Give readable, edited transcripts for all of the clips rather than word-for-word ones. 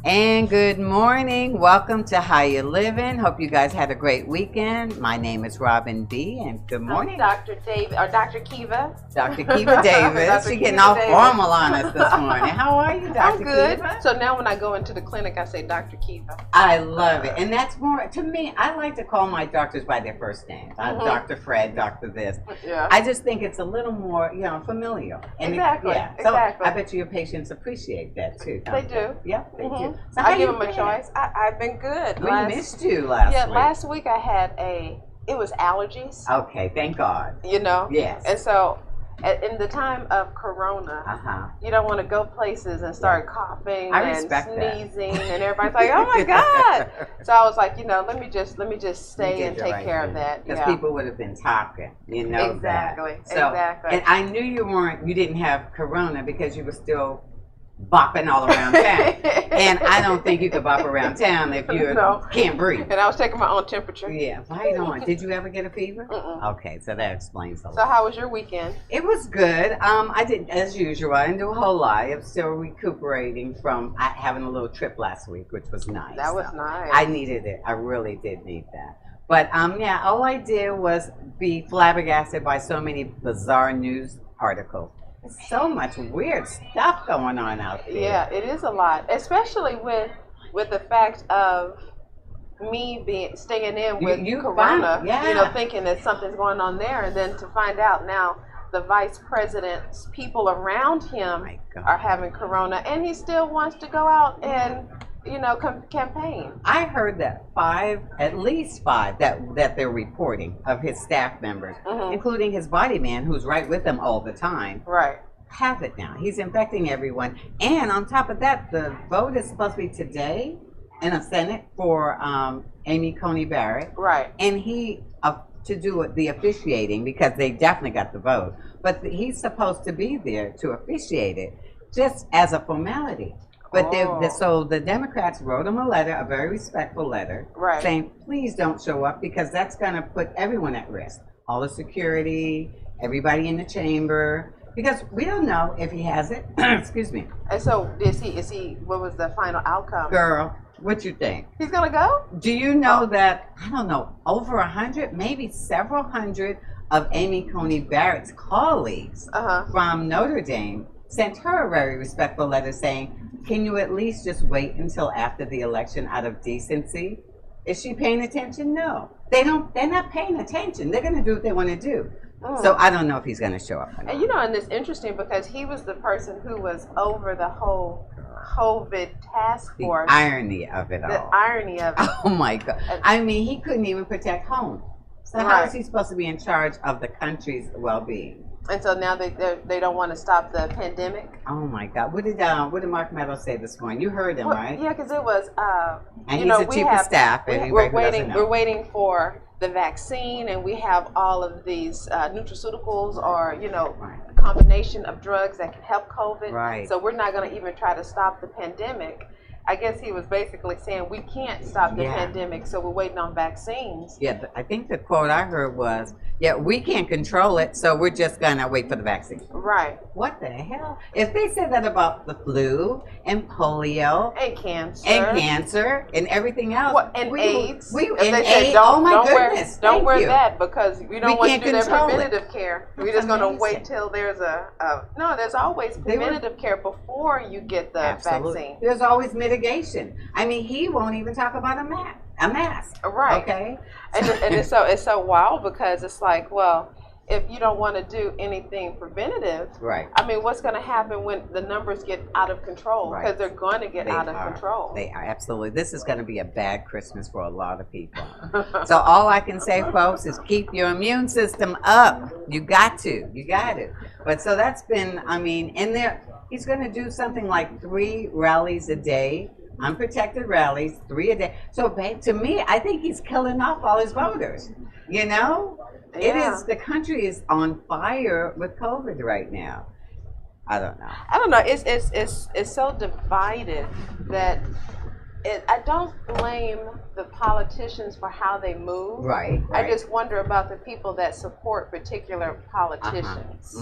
And good morning. Welcome to How You Livin. Hope you guys had a great weekend. My name is Robin B. And good morning. Dr. David or Dr. Kiva. Dr. Kiva Davis. She's getting all formal on us this morning. How are you, Dr. I'm good. Kiva? So now when I go into the clinic, I say Dr. Kiva. I love it. And that's more, to me, I like to call my doctors by their first names. Dr. Fred, Dr. this. Yeah. I just think it's a little more, familiar. And exactly. So exactly. I bet you your patients appreciate that too. They do. Yeah, they do. So I give them a choice. I've been good. We missed you last week. Last week I had it was allergies. Okay, thank God. Yes. And so in the time of Corona, you don't want to go places and start coughing and sneezing, and everybody's like, "Oh my God!" So I was like, let me just stay and take care of that. Because people would have been talking, Exactly. That. So, exactly. And I knew you didn't have Corona because you were still bopping all around town. And I don't think you could bop around town if you can't breathe. And I was taking my own temperature. Yeah, right on. Did you ever get a fever? Okay, so that explains a lot. So how was your weekend? It was good. I did, as usual, I didn't do a whole lot. I'm still recuperating from having a little trip last week, which was nice. That was nice. I needed it. I really did need that. But all I did was be flabbergasted by so many bizarre news articles. So much weird stuff going on out there. Yeah, it is a lot, especially with the fact of me staying in with Corona, thinking that something's going on there, and then to find out now the vice president's people around him are having Corona, and he still wants to go out and campaign. I heard that at least five that they're reporting of his staff members, including his body man who's right with them all the time. Right. Have it now. He's infecting everyone. And on top of that, the vote is supposed to be today in the Senate for Amy Coney Barrett. Right. And he, to do the officiating, because they definitely got the vote, but he's supposed to be there to officiate it just as a formality. But so the Democrats wrote him a letter, a very respectful letter, saying, please don't show up because that's going to put everyone at risk. All the security, everybody in the chamber, because we don't know if he has it. Excuse me. And so is he, what was the final outcome? Girl, what you think? He's going to go? Do you know that, I don't know, over 100, maybe several hundred of Amy Coney Barrett's colleagues from Notre Dame sent her a very respectful letter saying, can you at least just wait until after the election out of decency? Is she paying attention? No. They're not paying attention. They're going to do what they want to do. So I don't know if he's going to show up. And and it's interesting because he was the person who was over the whole COVID task force. The irony of it all. The irony of it. Oh my God. I mean, he couldn't even protect home. So how is he supposed to be in charge of the country's well-being? And so now they don't want to stop the pandemic. Oh my God! What did Mark Meadows say this morning? You heard him, right? Yeah, because it was. And he's the chief of staff. We're waiting for the vaccine, and we have all of these nutraceuticals, or a combination of drugs that can help COVID. Right. So we're not going to even try to stop the pandemic. I guess he was basically saying we can't stop the pandemic, so we're waiting on vaccines. Yeah, I think the quote I heard was, we can't control it, so we're just going to wait for the vaccine. Right. What the hell? If they said that about the flu and polio and cancer and everything else. And AIDS. AIDS, oh my goodness. Don't wear that because we don't want to do that preventative care. We're just going to wait till there's there's always preventative care before you get the vaccine. There's always mitigation. I mean, he won't even talk about a mask. Right. Okay. And it's so wild because it's like, well, if you don't want to do anything preventative, right? I mean, what's going to happen when the numbers get out of control? Because they're going to get out of control. They are, absolutely. This is going to be a bad Christmas for a lot of people. So all I can say, folks, is keep your immune system up. You got to. But so that's been, and he's going to do something like 3 rallies a day. Unprotected rallies, 3 a day. So to me, I think he's killing off all his voters. It is, the country is on fire with COVID right now. I don't know. It's so divided that I don't blame the politicians for how they move. Right. I just wonder about the people that support particular politicians.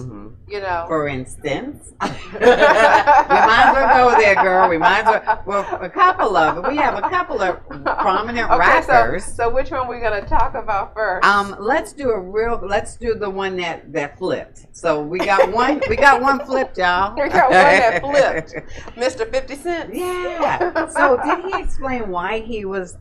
You know. For instance, we might as well go there, girl. We might as well. Well, a couple of them. We have a couple of prominent rappers. So which one we gonna talk about first? Let's do the one that flipped. So we got one. We got one flipped, y'all. We got one that flipped. Mr. 50 Cent. Yeah. So did he explain why he was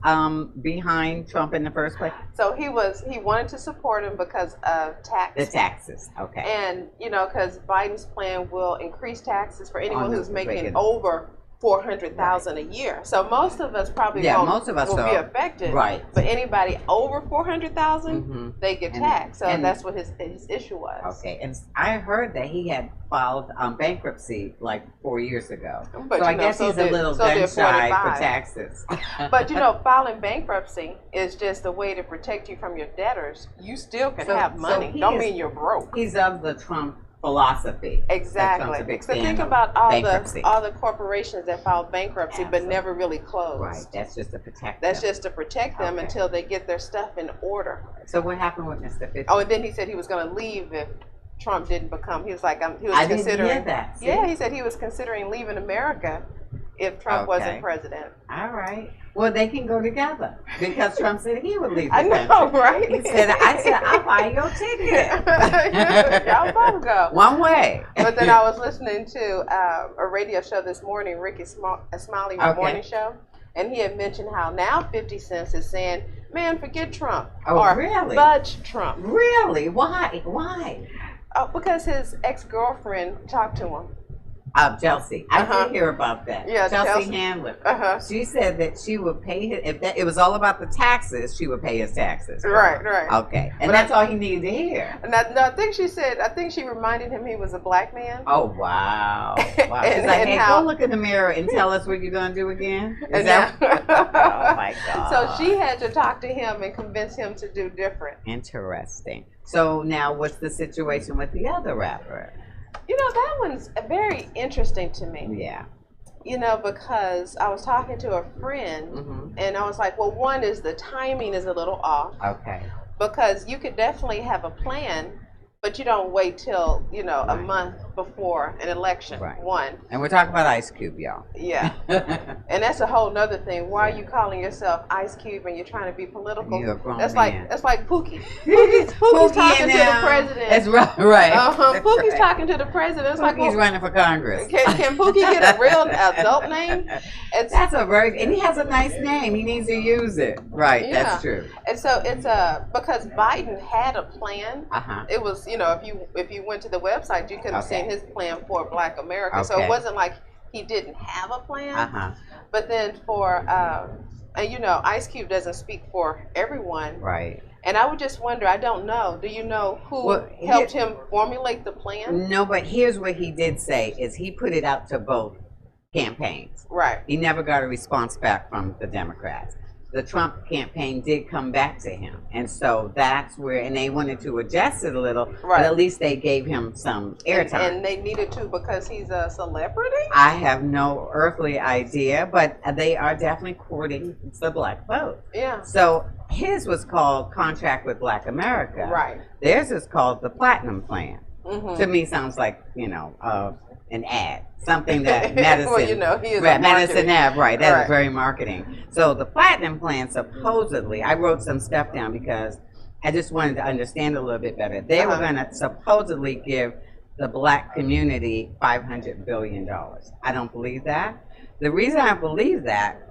behind Trump in the first place? So he wanted to support him because of taxes. The taxes, okay. And you know, because Biden's plan will increase taxes for anyone who's making over $400,000 a year. So most of us probably will be affected. Right. But anybody over $400,000, they get taxed. So that's what his issue was. Okay. And I heard that he had filed bankruptcy like 4 years ago. But so I guess he's a little gun shy for taxes. But you know, filing bankruptcy is just a way to protect you from your debtors. You still can have money. Don't mean you're broke. He's of the Trump philosophy. Exactly. So think about all the corporations that filed bankruptcy but never really closed. Right. That's just to protect them. That's just to protect them until they get their stuff in order. So what happened with Mr. 50? Oh, and then he said he was going to leave if Trump didn't become. He was like, he was considering. Didn't hear that. See? Yeah, he said he was considering leaving America if Trump wasn't president. All right. Well, they can go together because Trump said he would leave the country. I know, right? He said, I'll buy your ticket. Y'all both go. One way. But then I was listening to a radio show this morning, Ricky Smiley morning show, and he had mentioned how now 50 Cent is saying, man, forget Trump. Oh, really? Fudge Trump. Really? Why? Why? Because his ex-girlfriend talked to him. Chelsea. I did hear about that. Yeah, Chelsea Handler. She said that she would pay his, it was all about the taxes, she would pay his taxes. Right. Okay. And that's all he needed to hear. And I think she reminded him he was a black man. Oh, wow. She's like, hey, go look in the mirror and tell us what you're going to do again. Is that? Oh, my God. So she had to talk to him and convince him to do different. Interesting. So now what's the situation with the other rapper? You know, that one's very interesting to me. Yeah. You know, because I was talking to a friend, and I was like, well, one is the timing is a little off. Okay. Because you could definitely have a plan, but you don't wait till, you know, a month before an election. Right. One. And we're talking about Ice Cube, y'all. Yeah. And that's a whole nother thing. Why are you calling yourself Ice Cube and you're trying to be political? You're a grown that's man. like Pookie. Pookie's talking to the president. That's right. Pookie's talking to the president. It's Pookie's running for Congress. Can Pookie get a real adult name? And he has a nice name. He needs to use it. Right. Yeah. That's true. And so it's because Biden had a plan. It was, you know, if you went to the website, you could have seen his plan for Black America. So it wasn't like he didn't have a plan. But then for and you know, Ice Cube doesn't speak for everyone. Right. And I would just wonder, I don't know, do you know who helped him formulate the plan? No, but here's what he did say is he put it out to both campaigns. Right. He never got a response back from the Democrats. The Trump campaign did come back to him. And so that's where, and they wanted to adjust it a little, but at least they gave him some airtime. And they needed to because he's a celebrity? I have no earthly idea, but they are definitely courting the black vote. Yeah. So his was called Contract with Black America. Right. Theirs is called the Platinum Plan. To me sounds like, you know, an ad, something that medicine. Well, you know, he is medicine ad, right? That's very marketing. So the Platinum Plan, supposedly, I wrote some stuff down because I just wanted to understand a little bit better. They were going to supposedly give the black community $500 billion. I don't believe that. The reason I believe that,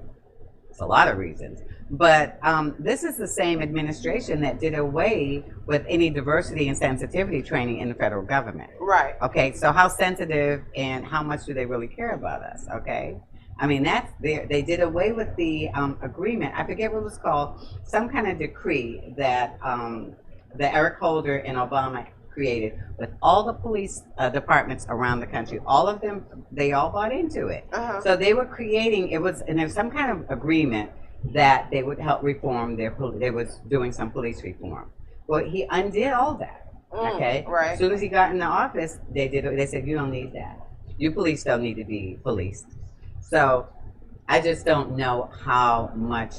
it's a lot of reasons, but this is the same administration that did away with any diversity and sensitivity training in the federal government. Right. Okay, so how sensitive and how much do they really care about us, okay? I mean, they did away with the agreement. I forget what it was called, some kind of decree that Eric Holder and Obama created with all the police departments around the country. All of them, they all bought into it. So they were creating, and there was some kind of agreement that they would help reform they was doing some police reform. Well, he undid all that, okay? Right. As soon as he got in the office, they said, you don't need that. You police don't need to be policed. So I just don't know how much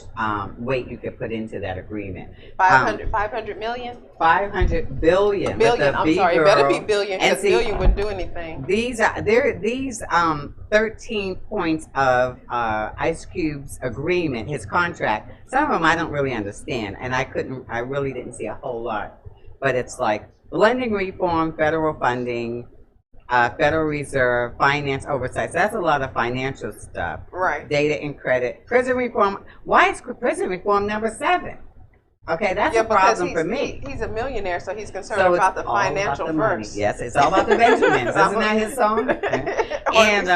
weight you could put into that agreement. 500 million? 500 billion. Billion. I'm sorry. It better be billion because billion wouldn't do anything. These 13 points of Ice Cube's agreement, his contract. Some of them I don't really understand, and I really didn't see a whole lot. But it's like lending reform, federal funding, Federal Reserve, finance oversight. So that's a lot of financial stuff. Right. Data and credit. Prison reform. Why is prison reform number 7? Okay, that's a problem for me. He's a millionaire, so he's concerned about the financial first. Money. Yes, it's all about the Benjamins. Isn't that his song? And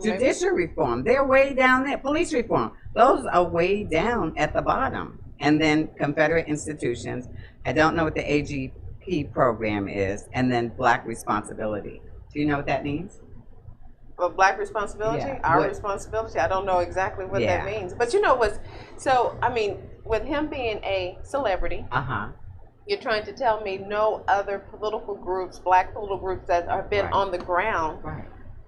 judicial reform. They're way down there. Police reform. Those are way down at the bottom. And then Confederate institutions. I don't know what the AGP program is. And then Black responsibility. Do you know what that means? Well, Black responsibility, yeah. Our responsibility. I don't know exactly what that means. But you know what's, so, I mean, with him being a celebrity, you're trying to tell me no other political groups, Black political groups that have been on the ground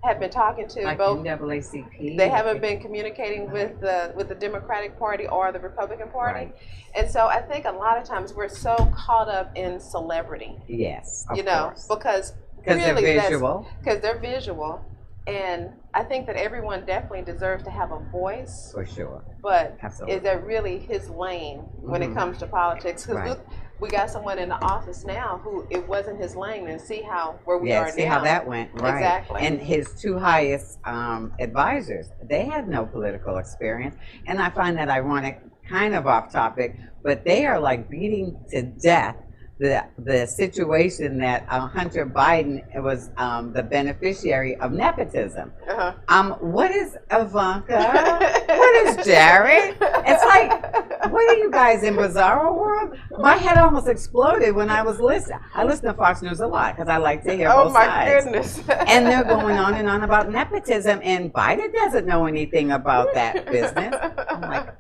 have been talking to like both NAACP. They haven't been communicating with the Democratic Party or the Republican Party. And so I think a lot of times we're so caught up in celebrity. Yes, of course. Because really they're visual. Because they're visual. And I think that everyone definitely deserves to have a voice. For sure. But is that really his lane when it comes to politics? Because we got someone in the office now who it wasn't his lane, and see where we are now. See how that went. Right. Exactly. And his 2 highest advisors, they had no political experience. And I find that ironic, kind of off topic, but they are like beating to death the situation that Hunter Biden was the beneficiary of nepotism. What is Ivanka? What is Jared? It's like, what are you guys in Bizarro World? My head almost exploded when I was listening. I listen to Fox News a lot because I like to hear both sides. Oh my goodness. And they're going on and on about nepotism, and Biden doesn't know anything about that business. I'm like,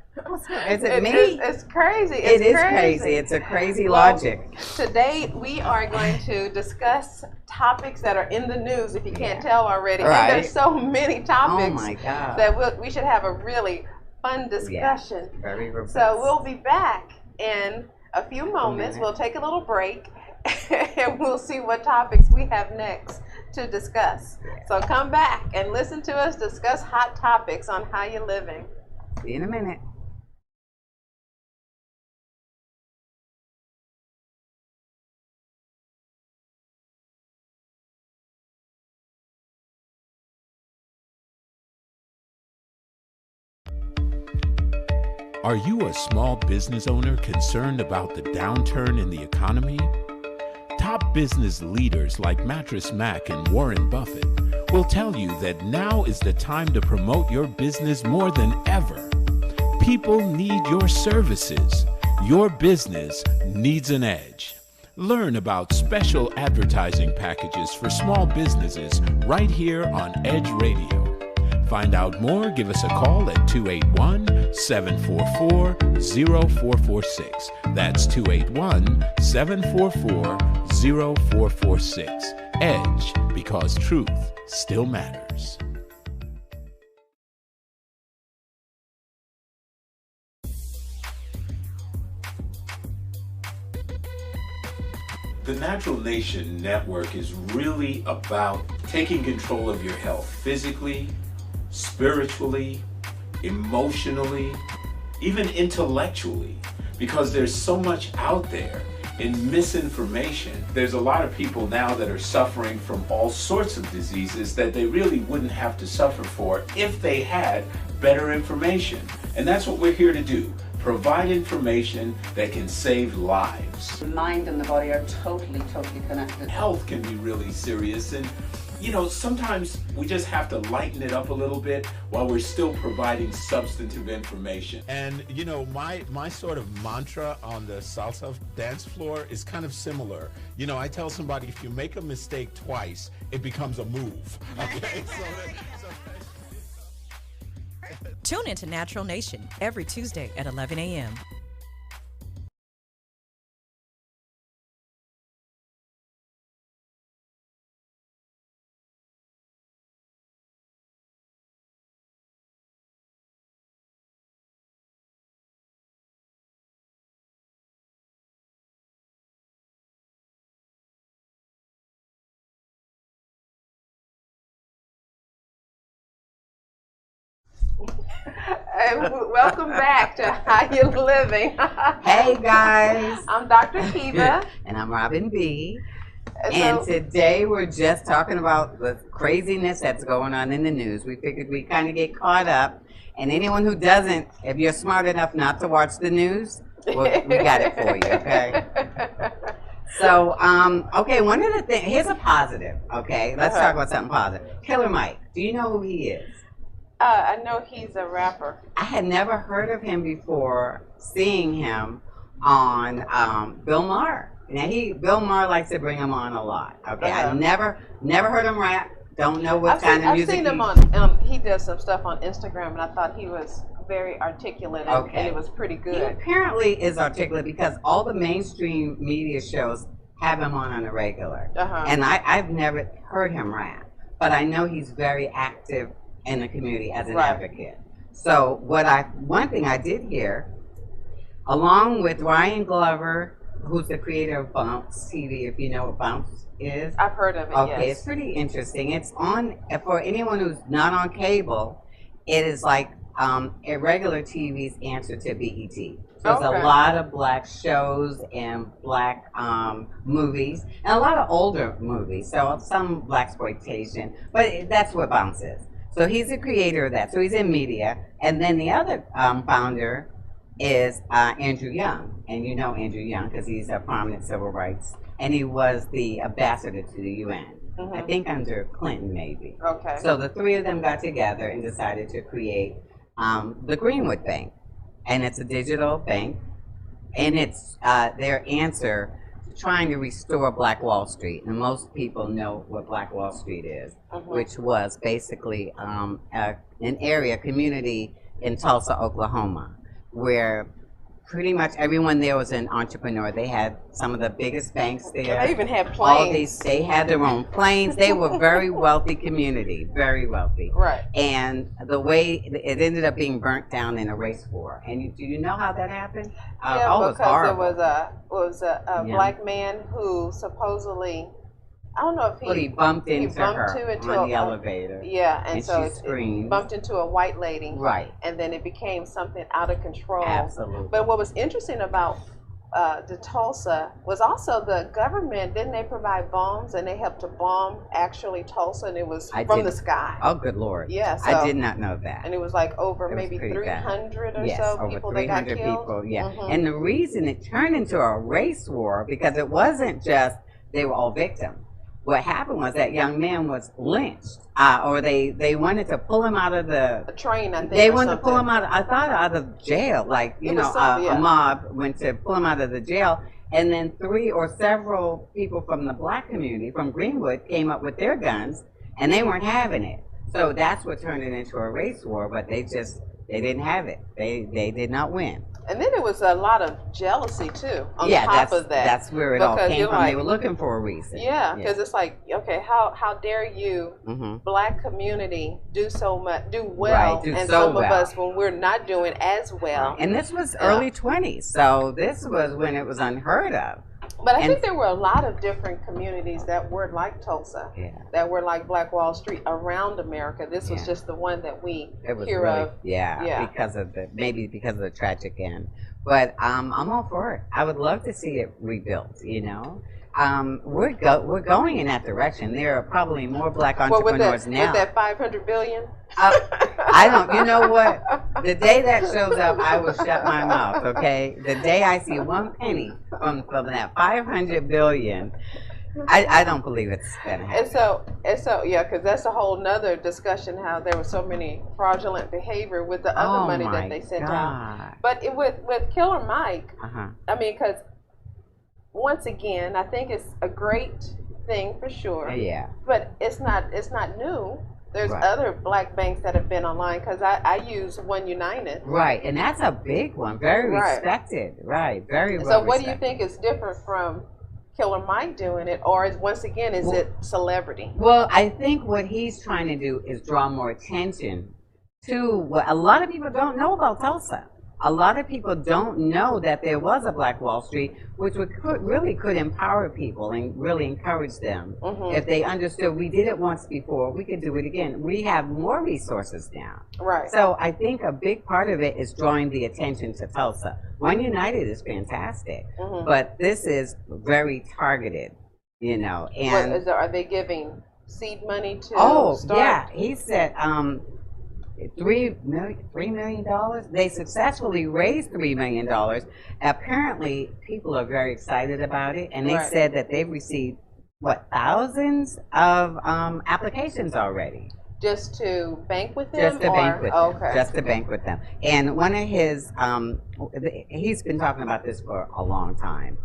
is it me? It's crazy. It is crazy. It's a crazy logic. Today we are going to discuss topics that are in the news, if you can't tell already. And there's so many topics that we should have a really fun discussion. Very robust. So we'll be back in a few moments. We'll take a little break and we'll see what topics we have next to discuss. So come back and listen to us discuss hot topics on How You Living. See you in a minute. Are you a small business owner concerned about the downturn in the economy? Top business leaders like Mattress Mac and Warren Buffett will tell you that now is the time to promote your business more than ever. People need your services. Your business needs an edge. Learn about special advertising packages for small businesses right here on Edge Radio. Find out more, give us a call at 281-744-0446. That's 281-744-0446. Edge, because truth still matters. The Natural Nation Network is really about taking control of your health physically, spiritually, emotionally, even intellectually, because there's so much out there in misinformation. There's a lot of people now that are suffering from all sorts of diseases that they really wouldn't have to suffer for if they had better information. And that's what we're here to do. Provide information that can save lives. The mind and the body are totally connected. Health can be really serious, and you know, sometimes we just have to lighten it up a little bit while we're still providing substantive information. And you know, my sort of mantra on the salsa dance floor is kind of similar. You know, I tell somebody, if you make a mistake twice, it becomes a move. Okay? Tune into Natural Nation every Tuesday at 11 a.m. Welcome back to How You Living. Hey guys. I'm Dr. Kiva. And I'm Robin B. And today we're just talking about the craziness that's going on in the news. We figured we'd kind of get caught up. And anyone who doesn't, if you're smart enough not to watch the news, well, we got it for you, okay? So, okay, one of the things, here's a positive, okay? Let's talk about something positive. Killer Mike, do you know who he is? I know he's a rapper. I had never heard of him before seeing him on Bill Maher. Now, Bill Maher likes to bring him on a lot, okay? I never heard him rap, don't know what kind of music I've seen him on, he does some stuff on Instagram, and I thought he was very articulate, and it was pretty good. He apparently is articulate because all the mainstream media shows have him on a regular. And I've never heard him rap, but I know he's very active in the community as an advocate. So one thing I did hear, along with Ryan Glover, who's the creator of Bounce TV, if you know what Bounce is. I've heard of it, Okay, yes. it's pretty interesting. It's on, for anyone who's not on cable, it is like a regular TV's answer to BET. There's a lot of black shows and black movies, and a lot of older movies, so some blaxploitation, but that's what Bounce is. So he's the creator of that, so he's in media. And then the other founder is Andrew Young, and you know Andrew Young because he's a prominent civil rights, and he was the ambassador to the UN. I think under Clinton maybe. Okay. So the three of them got together and decided to create the Greenwood Bank, and it's a digital bank, and it's their answer to trying to restore Black Wall Street. And most people know what Black Wall Street is, which was basically an area, community in Tulsa, Oklahoma, where pretty much everyone there was an entrepreneur. They had some of the biggest banks there. They even had planes. They had their own planes. They were a very wealthy community, very wealthy. Right. And the way it ended up being burnt down in a race war. And do you know how that happened? Yeah, it was because horrible. it was a black man who supposedly, I don't know if he bumped into her on the elevator. Yeah, and so she screamed. It bumped into a white lady. Right. And then it became something out of control. Absolutely. But what was interesting about the Tulsa was also the government, didn't they provide bombs, and they helped to bomb actually Tulsa, and it was from the sky. Oh, good Lord. Yeah, so, I did not know that. And it was like over maybe 300 or so people that got killed. People, yeah. And the reason it turned into a race war, because it wasn't just they were all victims. What happened was that young man was lynched, or they wanted to pull him out of the train. I think they wanted to pull him out. I thought out of jail, like a mob went to pull him out of the jail, and then three or several people from the black community from Greenwood came up with their guns, and they weren't having it. So that's what turned it into a race war. But they didn't have it. They did not win. And then there was a lot of jealousy too on top of that. That's where it all came from. They were looking for a reason. Yeah, because it's like, okay, how dare you, black community, do well, and some of us when we're not doing as well. And this was early 20s, so this was when it was unheard of. But I think there were a lot of different communities that were like Tulsa, that were like Black Wall Street around America. This was just the one that we hear of. Yeah, because of the tragic end. But I'm all for it. I would love to see it rebuilt. You know, we're going in that direction. There are probably more black entrepreneurs now. With that 500 billion. I don't. You know what? The day that shows up, I will shut my mouth. Okay. The day I see one penny from that 500 billion, I don't believe it's gonna happen. And so, yeah, because that's a whole nother discussion. How there was so many fraudulent behavior with the other money that they sent out. But with Killer Mike, I mean, because once again, I think it's a great thing for sure. Yeah. But it's not new. There's other black banks that have been online, because I use One United. Right, and that's a big one, very respected. Right, very well. So what do you think is different from Killer Mike doing it, or is it celebrity? Well, I think what he's trying to do is draw more attention to what a lot of people don't know about Tulsa. a lot of people don't know that there was a Black Wall Street, which really could empower people and really encourage them. If they understood we did it once before, we could do it again. We have more resources now. Right. So I think a big part of it is drawing the attention to Tulsa. One United is fantastic, but this is very targeted, you know. And are they giving seed money to start? Yeah, he said $3 million. They successfully raised $3 million. Apparently, people are very excited about it, and they said that they've received thousands of applications already. Just to bank with them? Just to bank with them. Just to bank with them. And one of his, he's been talking about this for a long time,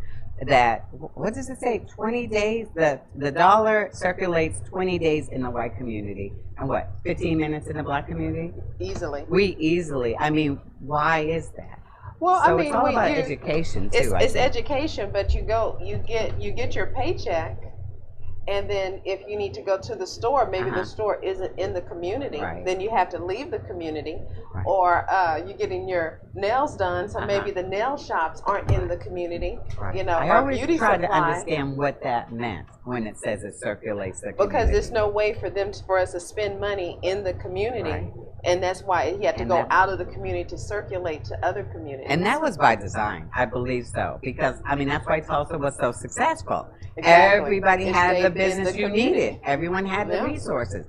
that, what does it say, 20 days? The dollar circulates 20 days in the white community, and 15 minutes in the Black community? Easily. I mean, why is that? Well, so it's all about education, too. It's education, but you get your paycheck. And then if you need to go to the store, maybe the store isn't in the community, then you have to leave the community. Or you're getting your nails done, so maybe the nail shops aren't in the community. You know, I always try to understand what that meant when it says it circulates the community. Because there's no way for us to spend money in the community. And that's why he had to go out of the community to circulate to other communities. And that was by design, I believe so. Because, I mean, that's why Tulsa was so successful. Exactly. Everybody had the business you needed. Everyone had the resources.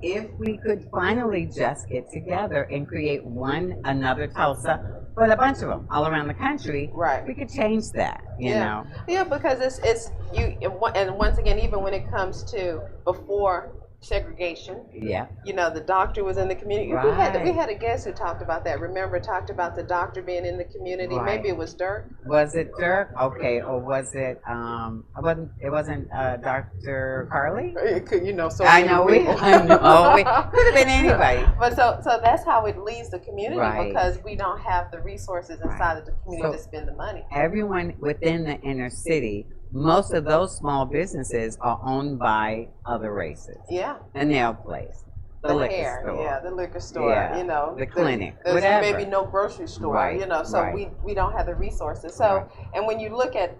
If we could finally just get together and create another Tulsa, but a bunch of them all around the country, we could change that, you know? Yeah, because it's you, and once again, even when it comes to before segregation. You know, the doctor was in the community. We had a guest who talked about that. Remember, talked about the doctor being in the community. Maybe it was Dirk. Was it Dirk? Okay, or was it? It wasn't Dr. Carly. It could, you know, so I know we could have been anybody. But so that's how it leaves the community because we don't have the resources inside of the community to spend the money. Everyone within the inner city. Most of those small businesses are owned by other races. The nail place, the liquor store. The liquor store, you know. The clinic, there's whatever. maybe no grocery store, you know, so we don't have the resources. So, and when you look at,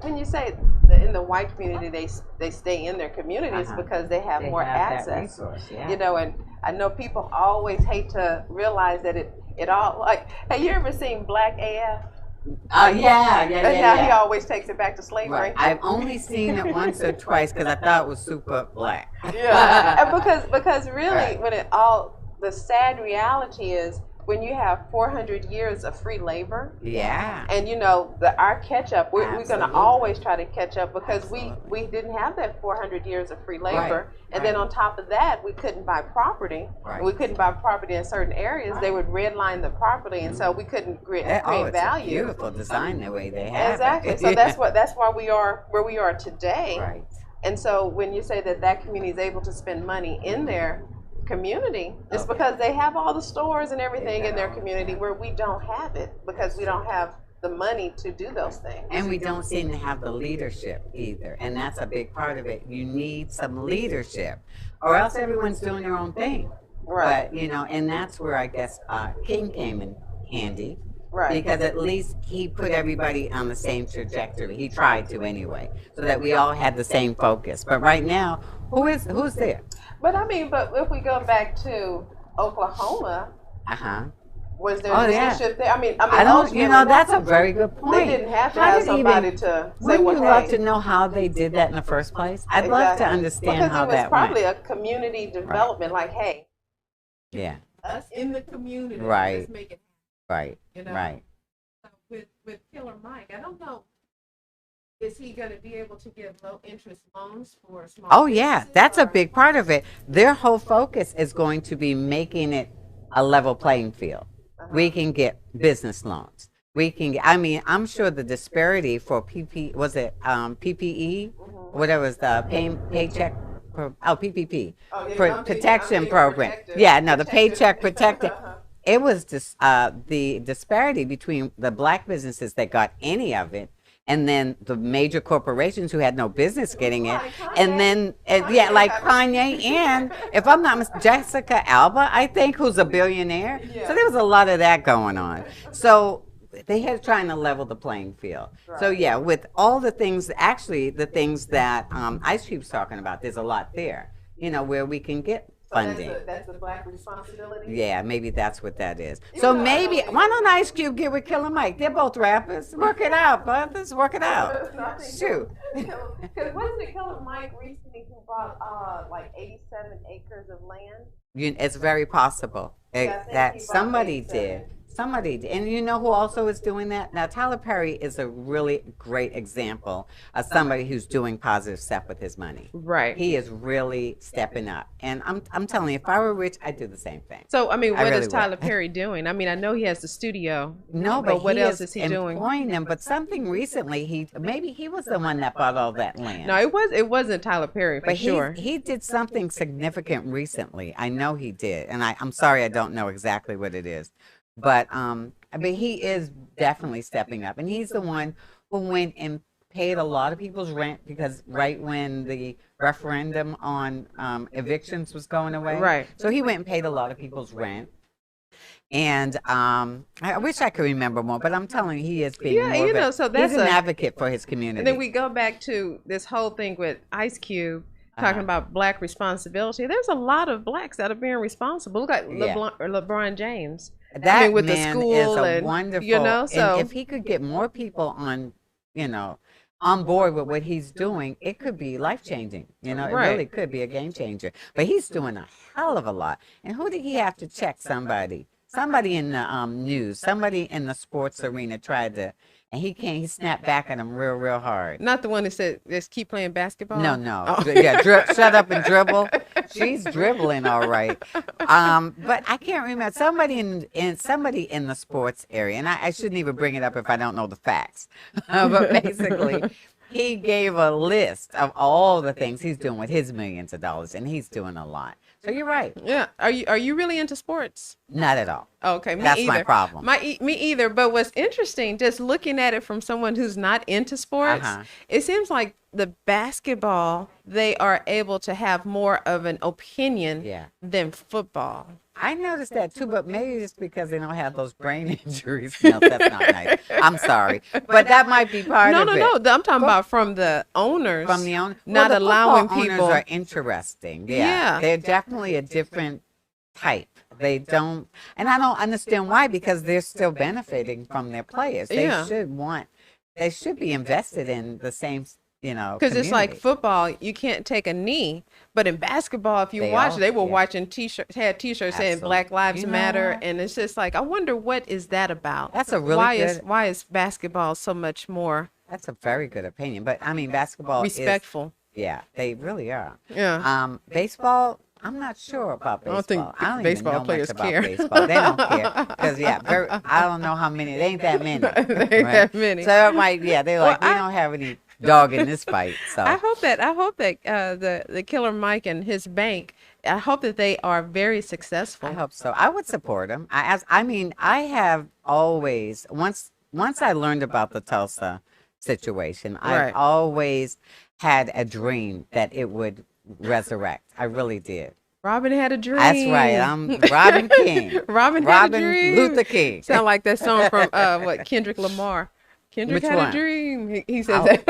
when you say in the white community they stay in their communities because they have more access. You know, and I know people always hate to realize that it all, like, have you ever seen Black AF? And now he always takes it back to slavery. I've only seen it once or twice because I thought it was super black. And because really, when the sad reality is when you have 400 years of free labor. And you know, our catch up, we're going to always try to catch up because we didn't have that 400 years of free labor. And then on top of that, we couldn't buy property. We couldn't buy property in certain areas. They would redline the property, and so we couldn't create value. It's a beautiful design the way they have it. So that's why we are where we are today. And so when you say that community is able to spend money in their community, it's because they have all the stores and everything in their community where we don't have it because we don't have the money to do those things. And we don't seem to have the leadership either. And that's a big part of it. You need some leadership or else everyone's doing their own thing. But, you know, and that's where I guess King came in handy. Because at least he put everybody on the same trajectory. He tried to anyway, so that we all had the same focus. But right now, who's there? But I mean, if we go back to Oklahoma, was there leadership there? I mean, I don't. You know, that's a very good point. They didn't have to have somebody to say, wouldn't you love to know how they did that in the first place? I'd love to understand how that went. Because it was probably a community development, like, hey, us in the community, let's make it. You know? So with Killer Mike, I don't know. Is he going to be able to give low interest loans for small businesses? That's a big part of it. Their whole focus is going to be making it a level playing field. We can get business loans. We can get, I mean, I'm sure the disparity for PPE, whatever was the paycheck, PPP, protection program. The Paycheck Protected. It was just the disparity between the black businesses that got any of it and then the major corporations who had no business getting it, and then yeah, like Kanye, and if I'm not mistaken, Jessica Alba, I think, who's a billionaire. So there was a lot of that going on. So they had trying to level the playing field. So yeah, with all the things, actually the things that Ice Cube's talking about, there's a lot there, where we can get funding. That's the Black responsibility. Yeah, maybe that's what that is. So maybe, why don't Ice Cube get with Killer Mike? They're both rappers. Work it out, bud. Let's work it out. Shoot. Because wasn't it Killer Mike recently who bought like 87 acres of land? It's very possible that somebody did. Somebody did. And you know who also is doing that? Now, Tyler Perry is a really great example of somebody who's doing positive stuff with his money. Right. He is really stepping up. And I'm telling you, if I were rich, I'd do the same thing. So, I mean, what is Tyler Perry doing? I mean, I know he has the studio. No, but what else is he doing? Employing them. But something recently, maybe he was the one that bought all that land. No, it wasn't Tyler Perry, for sure. He did something significant recently. I know he did. And I'm sorry I don't know exactly what it is. But he is definitely stepping up, and he's the one who went and paid a lot of people's rent, because right when the referendum on evictions was going away, right? So he went and paid a lot of people's rent. And I wish I could remember more, but I'm telling you, he is being so that's he's an advocate for his community. And then we go back to this whole thing with Ice Cube. Talking about Black responsibility, there's a lot of Blacks that are being responsible. Look at LeBron James. That with man the school is and wonderful. so and if he could get more people on board with what he's doing, it could be life changing. It really could be a game changer. But he's doing a hell of a lot. And who did he have to check? Somebody in the news, somebody in the sports arena tried to. And he snapped back at him real hard. Not the one that said, "Let's keep playing basketball." No. Oh. Yeah, shut up and dribble. She's dribbling all right. But I can't remember somebody in the sports area, and I shouldn't even bring it up if I don't know the facts. But basically, he gave a list of all the things he's doing with his millions of dollars, and he's doing a lot. So you're right. Yeah. Are you really into sports? Not at all. Okay, me That's either. my problem. Me either. But what's interesting, just looking at it from someone who's not into sports, it seems like the basketball, they are able to have more of an opinion than football. I noticed that too, but maybe it's because they don't have those brain injuries. No, that's not nice. I'm sorry, but that might be part of it. No. I'm talking about from the owners. From the owners, not allowing people. Owners are interesting. Yeah, they're definitely a different type. They don't, and I don't understand why, because they're still benefiting from their players. They should be invested in the same. Because it's like football, you can't take a knee, but in basketball, if you watch, they were watching had T-shirts saying Black Lives Matter, and it's just like, I wonder what is that about. That's a really why is basketball so much more? That's a very good opinion, but I mean, basketball respectful. They really are. Yeah. Baseball, I'm not sure about baseball. I don't think baseball even players know much care. About baseball. They don't care because I don't know how many. There ain't that many. That many. So it might they're like, we don't have any dog in this fight. So I hope that the Killer Mike and his bank, I hope that they are very successful. I hope so. I would support them. I have always once I learned about the Tulsa situation, I always had a dream that it would resurrect. I really did. Robin had a dream. That's right. I'm Robin King. Robin had a dream. Luther King. Sound like that song from Kendrick Lamar. Kendrick had a dream. He says that.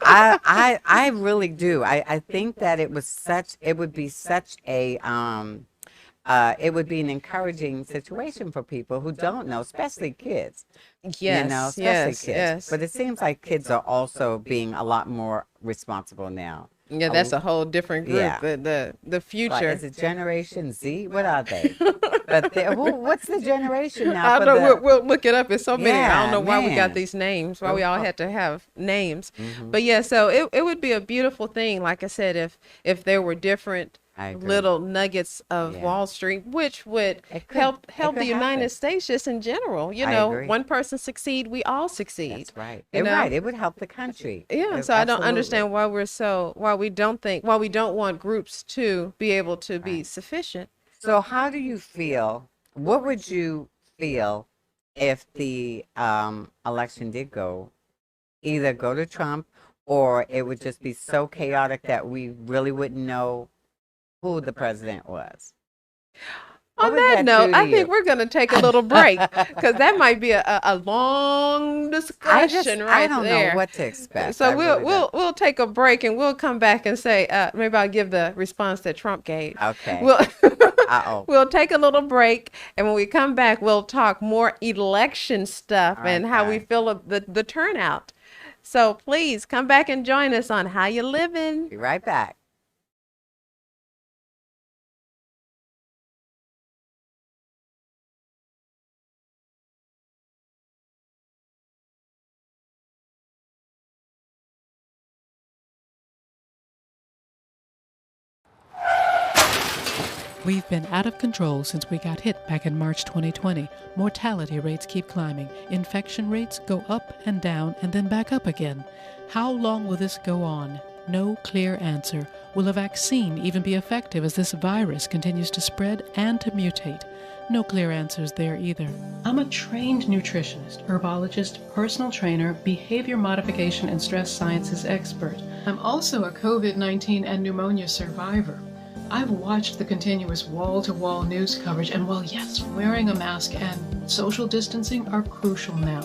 I really do. I think that it would be an encouraging situation for people who don't know, especially kids. Yes, kids. Yes. But it seems like kids are also being a lot more responsible now. Yeah, that's a whole different group. Yeah. The future. Like, is it Generation Z? What are they? But what's the generation now? I don't know. We'll look it up. It's so many. Yeah, I don't know why we got these names. Why we all had to have names. Mm-hmm. But yeah, so it would be a beautiful thing. Like I said, if there were different little nuggets of Wall Street, which would help the United States just in general. One person succeed, we all succeed. That's right. Right. It would help the country. Yeah. So I don't understand why we don't want groups to be able to be sufficient. So how do you feel? What would you feel if the election did go either go to Trump or it would just be so chaotic that we really wouldn't know who the president was. On that note, I think we're going to take a little break because that might be a long discussion right there. I don't know what to expect. So we'll take a break and we'll come back and say maybe I'll give the response that Trump gave. Okay. We'll take a little break, and when we come back, we'll talk more election stuff and how we feel the turnout. So please come back and join us on How You Livin'. Be right back. We've been out of control since we got hit back in March 2020. Mortality rates keep climbing. Infection rates go up and down and then back up again. How long will this go on? No clear answer. Will a vaccine even be effective as this virus continues to spread and to mutate? No clear answers there either. I'm a trained nutritionist, herbologist, personal trainer, behavior modification, and stress sciences expert. I'm also a COVID-19 and pneumonia survivor. I've watched the continuous wall-to-wall news coverage, and while yes, wearing a mask and social distancing are crucial now,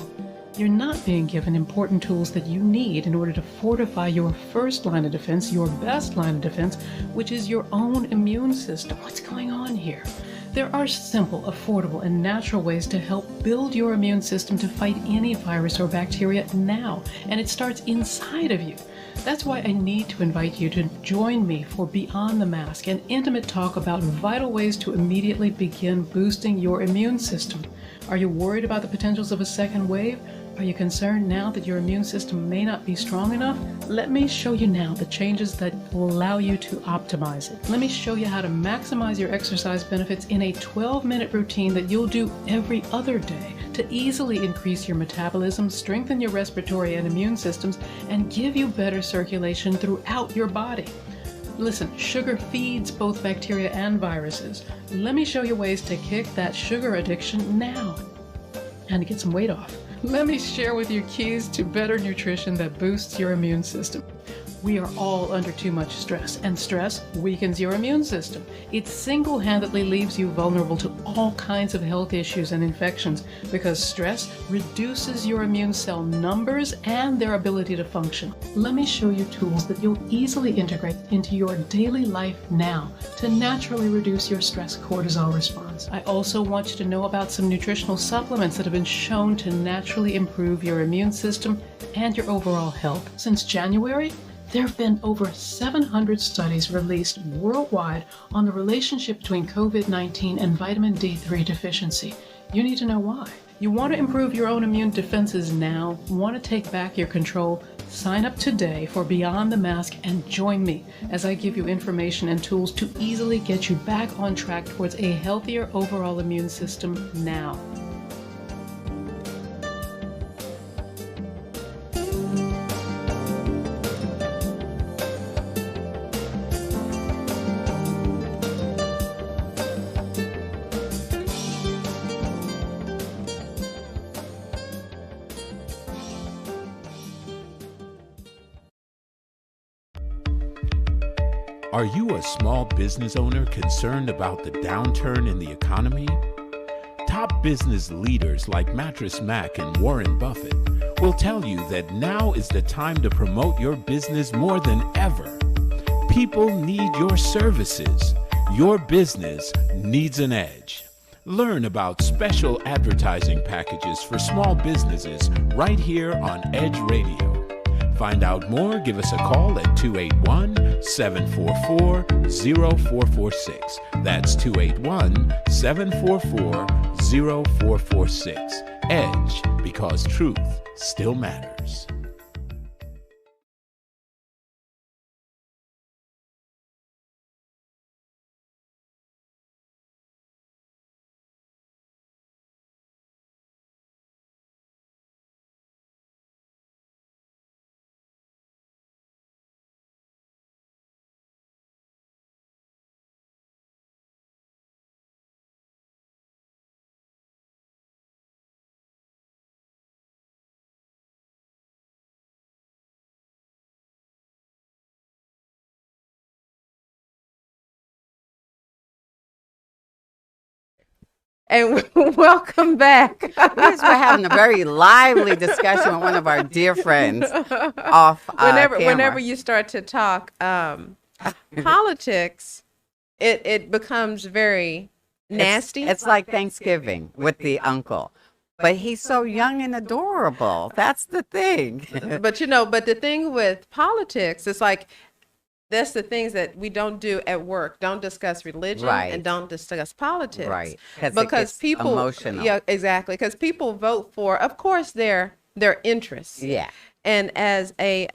you're not being given important tools that you need in order to fortify your first line of defense, your best line of defense, which is your own immune system. What's going on here? There are simple, affordable, and natural ways to help build your immune system to fight any virus or bacteria now, and it starts inside of you. That's why I need to invite you to join me for Beyond the Mask, an intimate talk about vital ways to immediately begin boosting your immune system. Are you worried about the potentials of a second wave? Are you concerned now that your immune system may not be strong enough? Let me show you now the changes that will allow you to optimize it. Let me show you how to maximize your exercise benefits in a 12-minute routine that you'll do every other day to easily increase your metabolism, strengthen your respiratory and immune systems, and give you better circulation throughout your body. Listen, sugar feeds both bacteria and viruses. Let me show you ways to kick that sugar addiction now and to get some weight off. Let me share with you keys to better nutrition that boosts your immune system. We are all under too much stress, and stress weakens your immune system. It single-handedly leaves you vulnerable to all kinds of health issues and infections because stress reduces your immune cell numbers and their ability to function. Let me show you tools that you'll easily integrate into your daily life now to naturally reduce your stress cortisol response. I also want you to know about some nutritional supplements that have been shown to naturally improve your immune system and your overall health. Since January, there have been over 700 studies released worldwide on the relationship between COVID-19 and vitamin D3 deficiency. You need to know why. You want to improve your own immune defenses now, want to take back your control? Sign up today for Beyond the Mask and join me as I give you information and tools to easily get you back on track towards a healthier overall immune system now. Are you a small business owner concerned about the downturn in the economy? Top business leaders like Mattress Mac and Warren Buffett will tell you that now is the time to promote your business more than ever. People need your services. Your business needs an edge. Learn about special advertising packages for small businesses right here on Edge Radio. Find out more, give us a call at 281-744-0446. That's 281-744-0446. Edge, because truth still matters. And welcome back. We're having a very lively discussion with one of our dear friends off camera. Whenever you start to talk politics, it becomes very nasty. It's like Thanksgiving with the uncle. But he's so young and adorable. That's the thing. But the thing with politics, it's like, that's the things that we don't do at work. Don't discuss religion and don't discuss politics. Right. Because people, emotional. Yeah, exactly. Because people vote for, of course, their interests. Yeah. And as a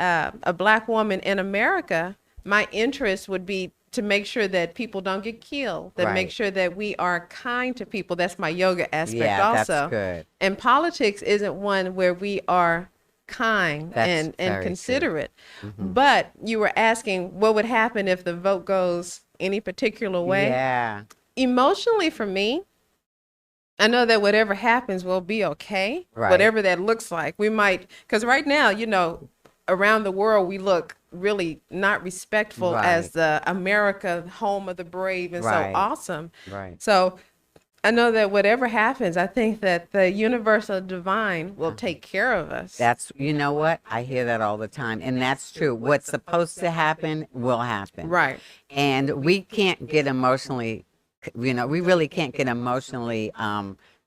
black woman in America, my interest would be to make sure that people don't get killed, that make sure that we are kind to people. That's my yoga aspect also. That's good. And politics isn't one where we are kind and considerate. Mm-hmm. But you were asking what would happen if the vote goes any particular way. Yeah. Emotionally for me, I know that whatever happens will be okay. Right. Whatever that looks like. We might, because right now, around the world, we look really not respectful as the America, home of the brave, and so awesome. Right. So I know that whatever happens, I think that the universal divine will take care of us. You know what? I hear that all the time. And that's true. What's supposed to happen will happen. Right. And we can't get emotionally, we really can't get emotionally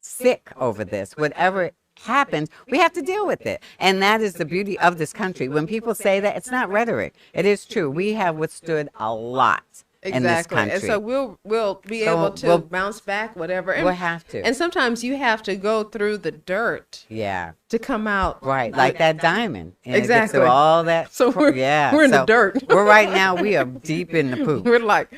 sick over this. Whatever happens, we have to deal with it. And that is the beauty of this country. When people say that, it's not rhetoric. It is true. We have withstood a lot. In this country. And so we'll be able to bounce back, whatever. And, we'll have to. And sometimes you have to go through the dirt. Yeah. To come out. Right, like that diamond. And exactly. So all that. So we're in the dirt. We're right now. We are deep in the poop. We're like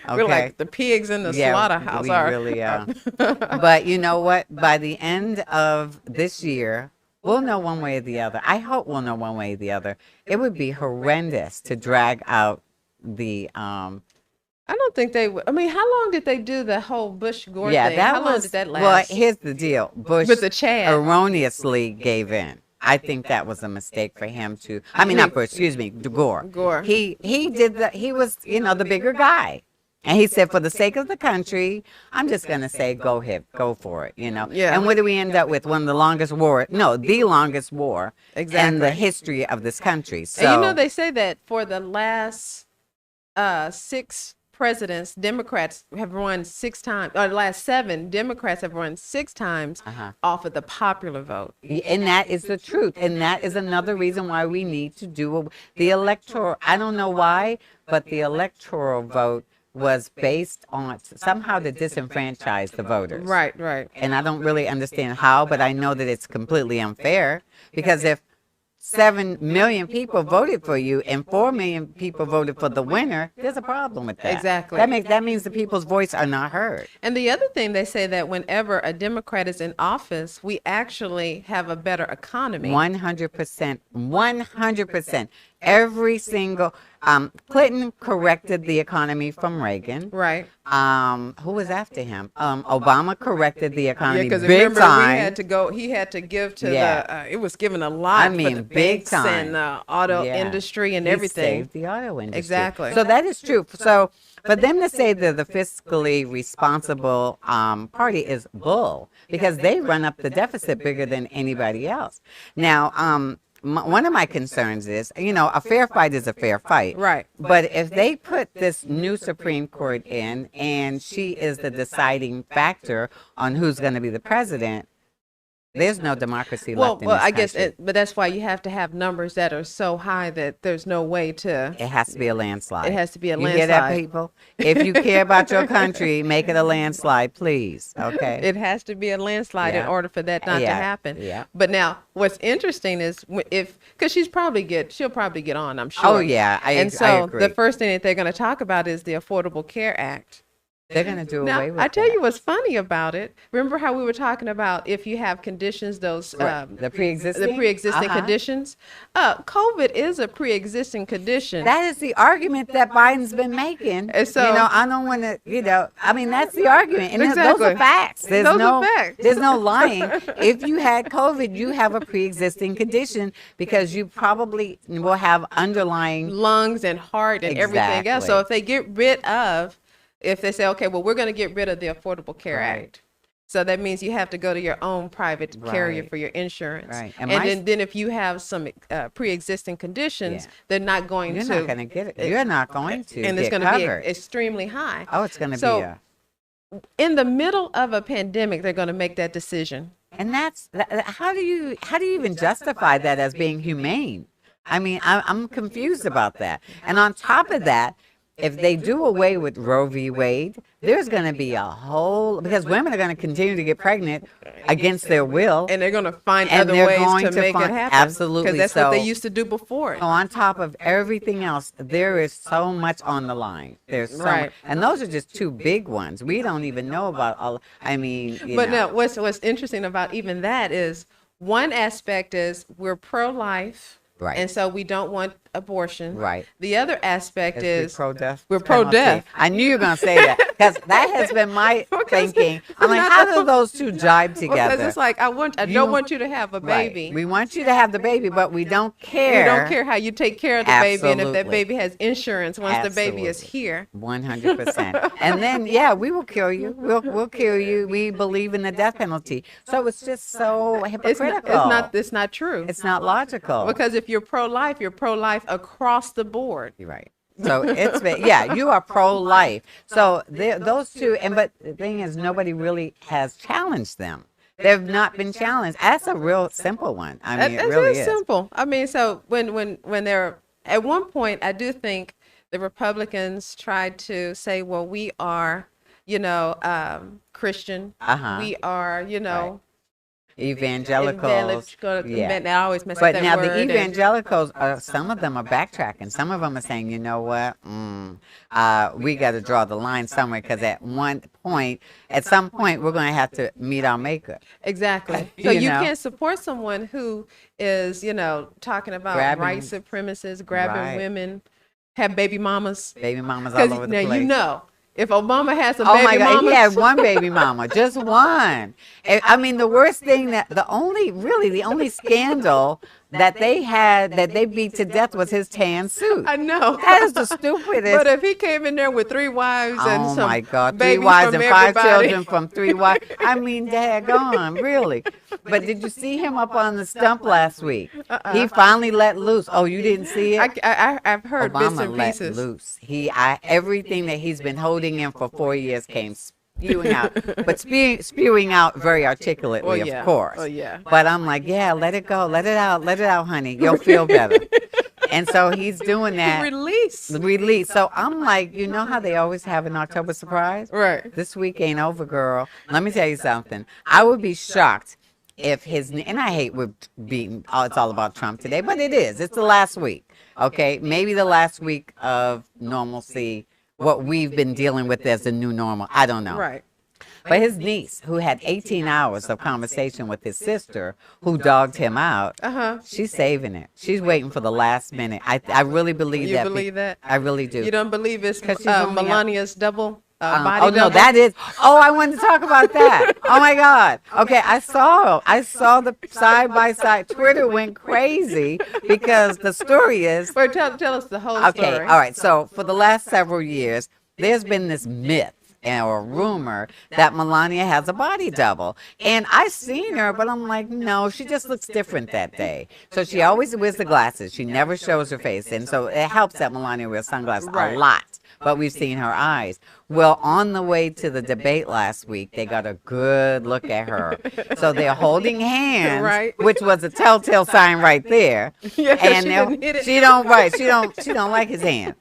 the pigs in the slaughterhouse. We really are. But you know what? By the end of this year, we'll know one way or the other. I hope we'll know one way or the other. It would be horrendous to drag out the. I don't think they would. I mean, how long did they do the whole Bush-Gore thing? How long did that last? Well, here's the deal. Bush with the Chad erroneously gave in. I think that was a mistake for him to. I mean, not Bush. Excuse me, Gore. Gore. He did that. He was, the bigger guy, and he said, for the sake of the country, I'm just gonna say, go ahead, go for it. Yeah. And what do we end up with? One of the longest war. No, the longest war. Exactly. In the history of this country. So. And they say that for the last 6 presidents, Democrats have run 6 times, or the last 7 Democrats have run 6 times off of the popular vote. And that is the truth. And that is another reason why we need to do the electoral. I don't know why, but the electoral vote was based on somehow to disenfranchise the voters. Right. And I don't really understand how, but I know that it's completely unfair, because if 7 million people voted for you and 4 million people voted for the winner, there's a problem with that. Exactly. That means the people's voice are not heard. And the other thing, they say that whenever a Democrat is in office, we actually have a better economy. 100%. 100%. Every single Clinton corrected the economy from Reagan. Right. Who was after him? Obama corrected the economy big remember, time. He had to give to the. It was given a lot. For the big banks time. And auto industry and everything. Saved the auto industry. Exactly. So that is true. So for them to say that the fiscally responsible party is bull, because they run up the deficit bigger than anybody else. Now, one of my concerns is, a fair fight is a fair fight. Right. But if they put this new Supreme Court in and she is the deciding factor on who's going to be the president, there's no democracy left in this I guess, country. but that's why you have to have numbers that are so high that there's no way to. It has to be a landslide. It has to be a landslide. landslide. You hear that, people? If you care about your country, make it a landslide, please. Okay. It has to be a landslide in order for that not to happen. Yeah. But now, what's interesting is because she'll probably get on, I'm sure. Oh yeah, I agree. The first thing that they're going to talk about is the Affordable Care Act. They're going to do away with it. I tell you what's funny about it. Remember how we were talking about if you have conditions, those the pre-existing conditions? COVID is a pre-existing condition. That is the argument that Biden's been making. And so, I don't want to, I mean, that's the argument. And exactly. Those are facts. There's are facts. There's no lying. If you had COVID, you have a pre-existing condition because you probably will have underlying lungs and heart and everything else. So if they get rid of, if they say, okay, well, we're going to get rid of the Affordable Care Act, So that means you have to go to your own private carrier Right. for your insurance. Right. And my then if you have some pre-existing conditions, Yeah. they're not going You're to. not going to get it. You're not going to And get it's going to be covered. extremely high. Oh, it's going to So be a. in the middle of a pandemic, they're going to make that decision. And how do you even justify that as being humane? I mean, I'm confused about that. And on top of that, if they do away with Roe v. Wade, there's going to be a whole, because women are going to continue to get pregnant against their will. And they're going to find And other they're ways going to to make find- it happen. absolutely. Because that's what they So- used to do before. So on top of everything else, there is so much on the line. There's so Right. much, and those are just two big ones. We don't even know about all. I mean, But now, what's interesting about even that is one aspect is we're pro-life. Right. And so we don't want abortion. Right. The other aspect is pro-death. we're pro-death. I knew you were going to say that because that has been my thinking. I'm like, how do those two jibe together? Because it's like I don't want you to have a baby. Right. We want you to have the baby, but we don't care. We don't care how you take care of the baby, and if that Absolutely. baby has insurance once the baby is Absolutely. here. 100%. And then, yeah, we will kill you. We'll kill you. We believe in the death penalty. So it's just so hypocritical. It's not true. It's not logical. Because if you're pro-life across the board. You're right. So it's been, yeah, you are pro-life. So those two, but the thing is, nobody really has challenged them. They've not been challenged. That's a real simple one. I mean, it really is. Simple. I mean, so when they're at one point, I do think the Republicans tried to say, well, we are, Christian. Uh-huh. We are, Evangelicals. Yeah. I always mess up But that now word. the evangelicals, some of them are backtracking. Some of them are saying, you know what, we got to draw the line somewhere because at some point, we're going to have to meet our maker. Exactly. So you can't support someone who is, talking about Grabbing- white supremacists, grabbing Right. women, have baby mamas. Baby mamas all over the Now place. if Obama has some Oh baby my God, mamas, he had one baby mama, just one. I mean, the worst thing the only scandal that they beat to death was his tan suit. I know. That is the stupidest. But if he came in there with 3 wives and Oh some my God, 3 babies wives from and 5 everybody. children from 3 wives. I mean, daggone, really. But did you see him up on the stump last week? He finally let loose. Oh, you didn't see it? I've heard bits Obama and let pieces. loose. Everything that he's been holding in for 4 years came spewing out, but spewing out very articulately, of course. Oh, yeah. But I'm like, yeah, let it go, let it out, honey. You'll feel better. And so he's doing that. Release. So I'm like, you know how they always have an October surprise? Right. This week ain't over, girl. Let me tell you something. I would be shocked if and I hate we're beating, it's all about Trump today, but it is. It's the last week, okay? Maybe the last week of normalcy, what we've been dealing with as a new normal. I don't know. Right. But his niece, who had 18 hours of conversation with his sister, who dogged him out, she's saving it. She's waiting for the last minute. I really believe that. You believe that? I really do. You don't believe it's 'Cause she's only Melania's double body oh no, double? that is. Oh, I wanted to talk about that. Oh my God. Okay, I saw the side by side. Twitter went crazy because the story is. Well, tell us the whole Okay, story. all right. So for the last several years, there's been this myth or rumor that Melania has a body double. And I seen her, but I'm like, no, she just looks different that day. So she always wears the glasses. She never shows her face. And so it helps that Melania wears sunglasses a lot. But we've seen her eyes. Well, on the way to the debate last week, they got a good look at her. So they're holding hands, Right. which was a telltale sign right there. Yeah, And she they're- didn't hit it. she don't like his hand.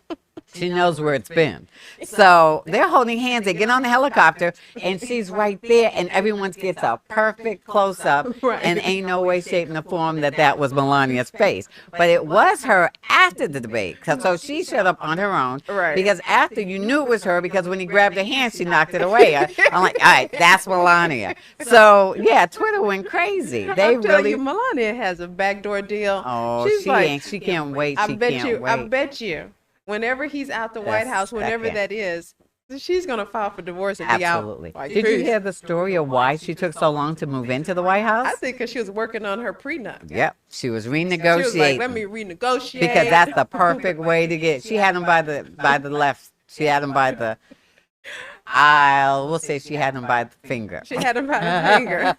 She knows where it's been. So they're holding hands. They get on the helicopter, and she's right there, and everyone gets a perfect close-up, Right. and ain't no way, shape, nor form that was Melania's face. But it was her after the debate. So she shut up on her own. Right. Because after, you knew it was her, because when he grabbed her hand, she knocked it away. I'm like, all right, that's Melania. So, yeah, Twitter went crazy. They I'm telling really... you, Melania has a backdoor deal. Oh, She's like, she can't wait. I She bet can't you. wait. I bet you. Whenever he's out the White The House, whenever second. that is, she's gonna file for divorce and be out. Absolutely. Like, Did you peace. hear the story of why she took so long to move into the White House? I think because she was working on her prenup. Yep, she was She renegotiating. was like, "Let me renegotiate." Because that's the perfect way to get. She had him by the left. She had him by the We'll say she had him by the finger. She had him by the finger.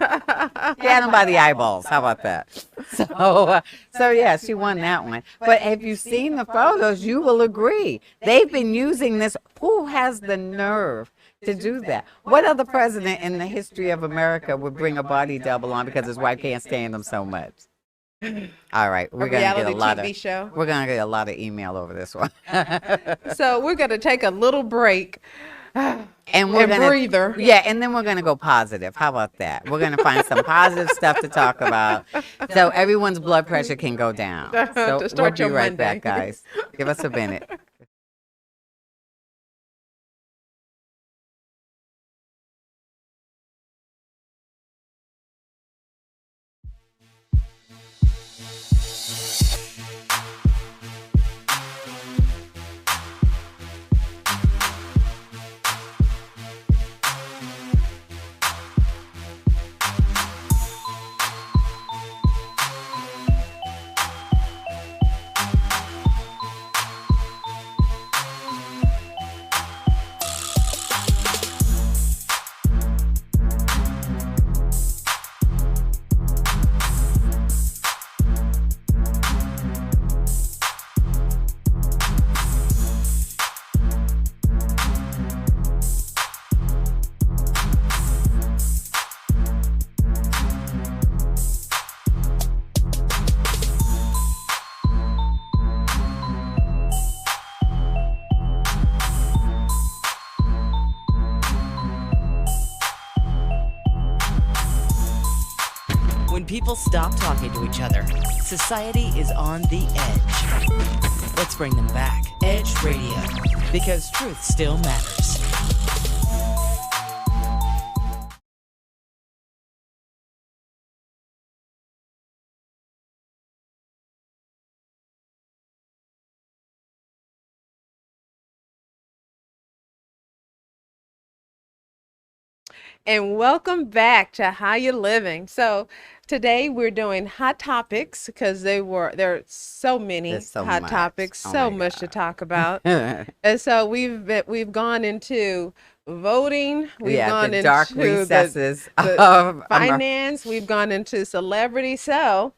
She had him by the eyeballs. How about that? So yeah, she won that one. But if you've seen the photos, you will agree. They've been using this. Who has the nerve to do that? What other president in the history of America would bring a body double on because his wife can't stand him so much? All right, we're gonna get a lot of show. We're gonna get a lot of email over this one. So we're gonna take a little break. And we're gonna breather. Yeah, and then we're gonna go positive. How about that? We're gonna find some positive stuff to talk about, so everyone's blood pressure can go down. So we'll be right back, guys. Give us a minute. When people stop talking to each other, society is on the edge. Let's bring them back. Edge Radio, because truth still matters. And welcome back to How You Living. So today we're doing hot topics because there are so many hot topics, so much to talk about. And so we've gone into voting, we've gone the into dark recesses the finance, we've gone into celebrity. So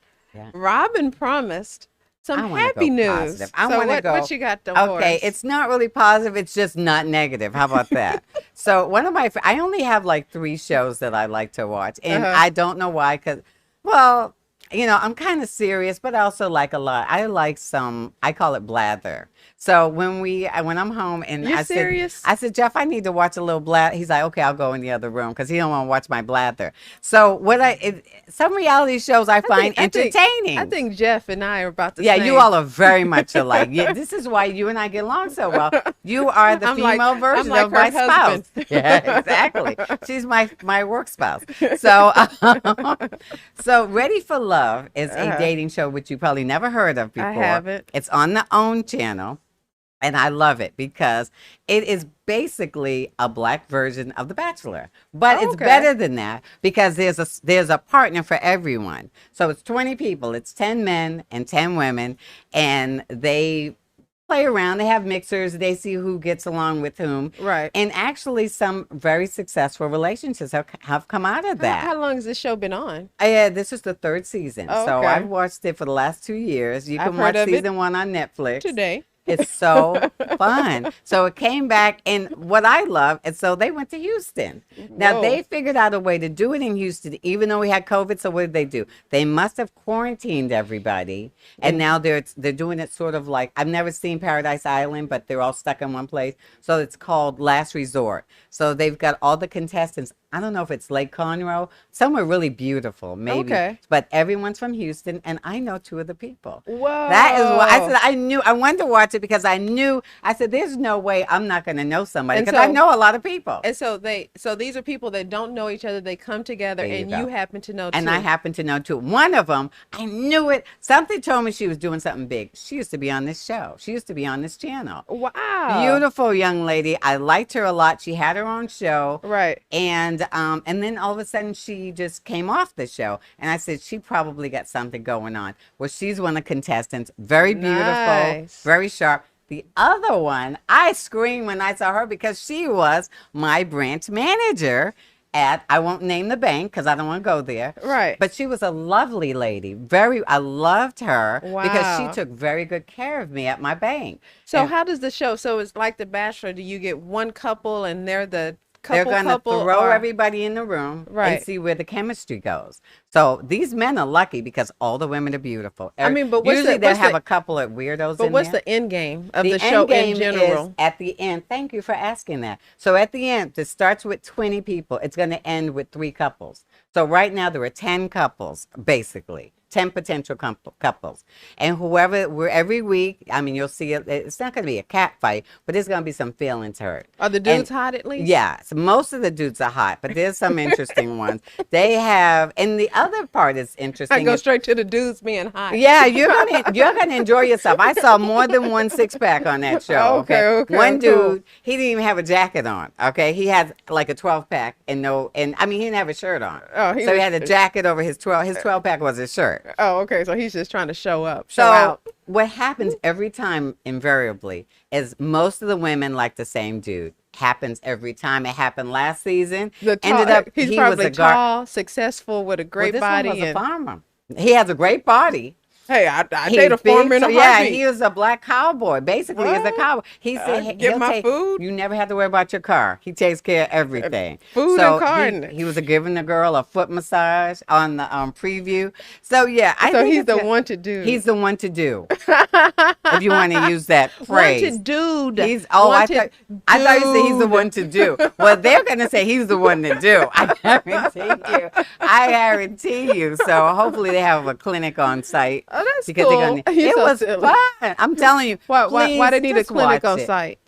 Robin promised some happy news. I want to go. What you got for us? Okay, it's not really positive. It's just not negative. How about that? So I only have like 3 shows that I like to watch, and I don't know why. Cause, well, you know, I'm kind of serious, but I also like a lot. I like some. I call it blather. So when I'm home and I said, Jeff, I need to watch a little blather. He's like, okay, I'll go in the other room because he don't want to watch my blather. So some reality shows I find entertaining. I think Jeff and I are about the same. Yeah, you all are very much alike. Yeah, this is why you and I get along so well. You are the female version of my spouse. Yeah, exactly. She's my work spouse. So, so Ready for Love is a dating show which you probably never heard of before. I haven't. It's on the OWN channel. And I love it because it is basically a black version of The Bachelor. But it's better than that because there's a partner for everyone. So it's 20 people. It's 10 men and 10 women. And they play around. They have mixers. They see who gets along with whom. Right. And actually some very successful relationships have come out of that. How long has this show been on? This is the 3rd season. So I've watched it for the last 2 years. You can watch season 1 on Netflix. Today. It's so fun. So it came back, and what I love, and so they went to Houston. Now, they figured out a way to do it in Houston, even though we had COVID. So what did they do? They must have quarantined everybody, and now they're doing it sort of like, I've never seen Paradise Island, but they're all stuck in one place. So it's called Last Resort. So they've got all the contestants. I don't know if it's Lake Conroe, somewhere really beautiful, maybe. Okay. But everyone's from Houston, and I know 2 of the people. Whoa. That is what I said. I wanted to watch it because I said, there's no way I'm not going to know somebody because I know a lot of people. And so these are people that don't know each other. They come together, and you happen to know 2. And I happen to know 2. One of them, I knew it. Something told me she was doing something big. She used to be on this show. She used to be on this channel. Wow. Beautiful young lady. I liked her a lot. She had her own show. Right. And then all of a sudden she just came off the show. And I said, she probably got something going on. Well, she's one of the contestants. Very beautiful, very sharp. The other one, I screamed when I saw her because she was my branch manager at, I won't name the bank because I don't want to go there. Right. But she was a lovely lady. I loved her because she Wow. took very good care of me at my bank. So And how does the show, so it's like The Bachelor, do you get one couple and they're the they're couple going to couple throw or- everybody in the room Right. and see where the chemistry goes. So these men are lucky because all the women are beautiful. I mean, but what's usually the- they'll what's have the- a couple of weirdos But in what's there. the end game of The the show end game in general? is at the end. Thank you for asking that. So at the end, it starts with 20 people. It's going to end with 3 couples. So right now there are 10 couples, basically. 10 potential couples. And every week, I mean, you'll see it. It's not going to be a cat fight, but there's going to be some feelings hurt. Are the dudes hot at least? Yeah, so most of the dudes are hot, but there's some interesting ones. They have, and the other part is interesting. I go straight to the dudes being hot. Yeah, you're gonna enjoy yourself. I saw more than one 6-pack on that show. Okay, One dude, cool. he didn't even have a jacket on. Okay, he had like a 12-pack and I mean he didn't have a shirt on. Oh, so he had a jacket over his 12. His 12-pack was his shirt. Oh, okay. So he's just trying to show up, So show out. what happens every time, invariably, is most of the women like the same dude. Happens every time. It happened last season. He's probably tall, successful, with a great this body. one was a farmer. He has a great body. Hey, I He's date a farmer in a big, so, yeah, heartbeat. he was a black cowboy. Basically, he's a cowboy. He said get my food. You never have to worry about your car. He takes care of everything. Food so and car. He was giving the girl a foot massage on the preview. So yeah, I So think he's the one to do. He's the one to do. If you want to use that phrase. Wanted dude. I thought you said he's the one to do. Well, they're gonna say he's the one to do. I guarantee you. So hopefully they have a clinic on site. Oh, that's because cool. they're gonna, He's it so was silly. fun. I'm telling you. Why they need a just clinic watch on it. site?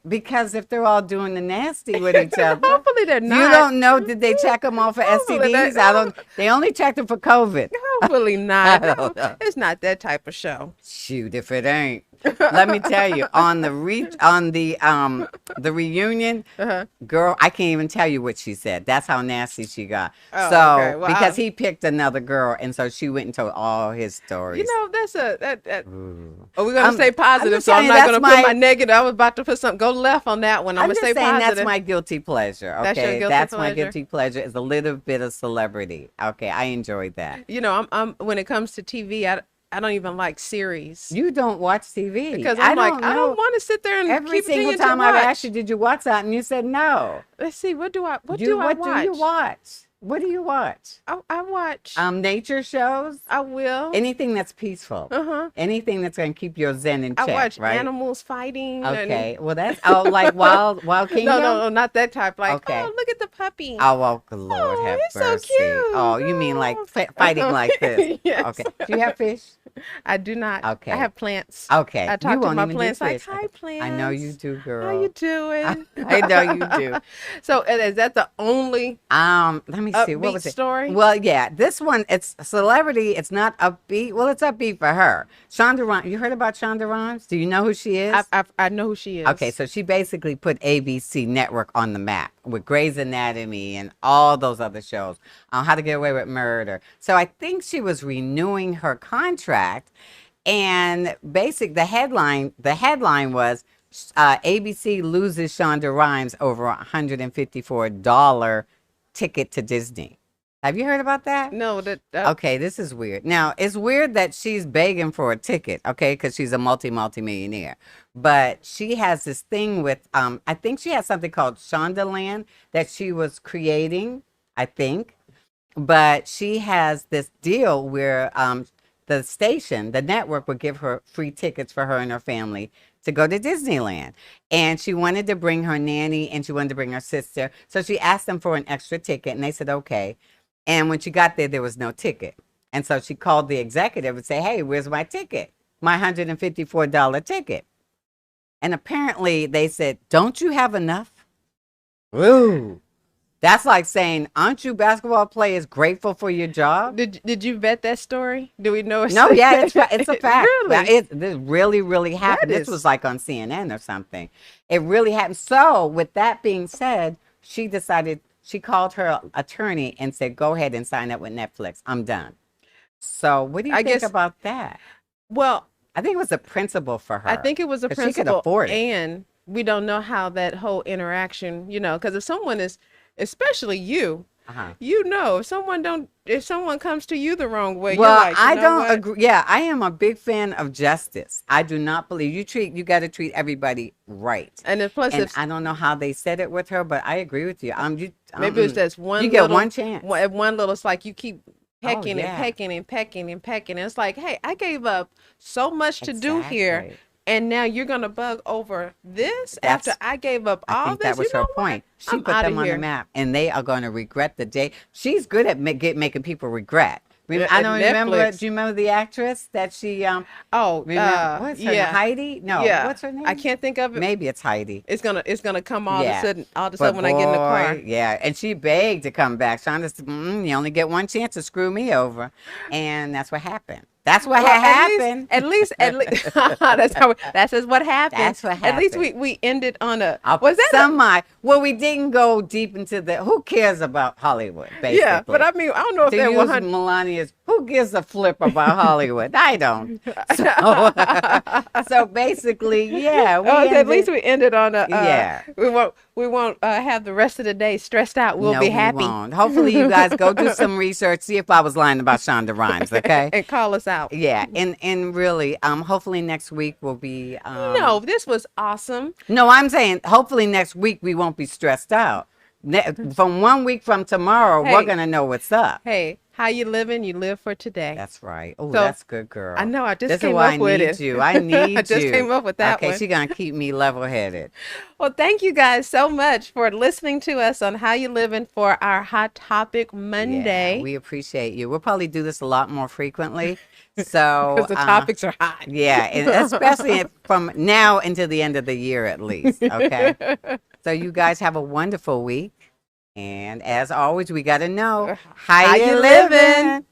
Because if they're all doing the nasty with each other. Hopefully they're not. You don't know, did they check them all for Hopefully STDs? They only checked them for COVID. Hopefully not. I don't know. It's not that type of show. Shoot, if it ain't. Let me tell you, on the reunion, girl, I can't even tell you what she said. That's how nasty she got. Oh, so okay. Well, because he picked another girl, and so she went and told all his stories. You know, that's we're gonna say positive, so I'm telling you, not gonna that's put my negative. I was about to put something. Go left on that one. I'm gonna just say saying positive. that's my guilty pleasure. Okay, That's your guilty that's my pleasure? guilty pleasure is a little bit of celebrity. Okay, I enjoyed that. You know, I'm when it comes to TV, I don't even like series. You don't watch TV Because I I'm like, don't I know. don't want to sit there and Every keep single thinking time to I've watch. asked you, did you watch that? And you said no. Let's see, what do I watch? do you watch? What do you watch? I watch. Nature shows. I will. Anything that's peaceful. Anything that's going to keep your zen in check. I watch right? animals fighting. Okay. Well, that's like Wild Kingdom. No, not that type. Like, Okay. oh, look at the puppy. Oh, well, Lord have he's so mercy. cute. Oh, you mean like fighting like this? Yes. Okay. Do you have fish? I do not. Okay. I have plants. Okay. I talk You to won't my even do plants like, fish. hi, plants. I know you do, girl. How you doing? I know you do. So is that the only Let me see. What upbeat was it? story? Well, yeah. This one, it's celebrity. It's not upbeat. Well, it's upbeat for her. Shonda Rhimes. You heard about Shonda Rhimes? Do you know who she is? I know who she is. Okay, so she basically put ABC Network on the map with Grey's Anatomy and all those other shows on How to Get Away with Murder. So I think she was renewing her contract, and the headline was ABC loses Shonda Rhimes over $154 ticket to Disney. Have you heard about that? No, Okay, this is weird. Now, it's weird that she's begging for a ticket, okay, because she's a multi-millionaire. But she has this thing with, I think she has something called Shondaland that she was creating, I think. But she has this deal where the station, the network, would give her free tickets for her and her family to go to Disneyland. And she wanted to bring her nanny and she wanted to bring her sister. So she asked them for an extra ticket and they said, okay. And when she got there was no ticket. And so she called the executive and said, hey, where's my ticket? My $154 ticket. And apparently they said, don't you have enough? Ooh. That's like saying, aren't you basketball players grateful for your job? Did you vet that story? Do we know? No, yeah, it's a fact. Really? This really happened. This was like on CNN or something. It really happened. So with that being said, she called her attorney and said, go ahead and sign up with Netflix. I'm done. So what do you think about that? Well, I think it was a principal for her. I think it was a 'cause principal. She could afford it. And we don't know how that whole interaction, because if someone is, especially you, if someone comes to you the wrong way, well, you're like, I don't agree. Yeah, I am a big fan of justice. I do not believe you got to treat everybody right. And then plus, I don't know how they said it with her, but I agree with you. Maybe it's just one. You get one chance. One little. It's like you keep pecking yeah. and pecking and pecking and pecking. And it's like, hey, I gave up so much to do here. And now you're going to bug over this after I gave up all this? I think that was her point. She put them on the map, and they are going to regret the day. She's good at making people regret. I don't remember. Do you remember the actress that she? What's her name? Heidi? No, what's her name? I can't think of it. Maybe it's Heidi. It's gonna come all of a sudden when I get in the car. Yeah, and she begged to come back. Shonda said, "You only get one chance to screw me over," and that's what happened. That's what happened. At least that's what happened. That's what happened. At least we ended on a. Well, we didn't go deep into who cares about Hollywood, basically. Yeah, but I mean, I don't know if that was Melania's. Who gives a flip about Hollywood? I don't. So basically, at least we ended on a. We won't have the rest of the day stressed out. We'll be happy. We won't. Hopefully, you guys go do some research. See if I was lying about Shonda Rhimes. Okay. And call us out. Yeah, and really, hopefully next week will be. No, this was awesome. No, I'm saying hopefully next week we won't be stressed out. From 1 week from tomorrow, we're gonna know what's up. Hey, how you living? You live for today. That's right. Oh, that's good, girl. I know. I just came up with it. I need you. I just came up with that one. Okay, she's gonna keep me level-headed. Well, thank you guys so much for listening to us on How You Living for our Hot Topic Monday. Yeah, we appreciate you. We'll probably do this a lot more frequently. So because the topics are hot. Yeah, and especially from now until the end of the year at least. Okay. So you guys have a wonderful week. And as always, we got to know how you living.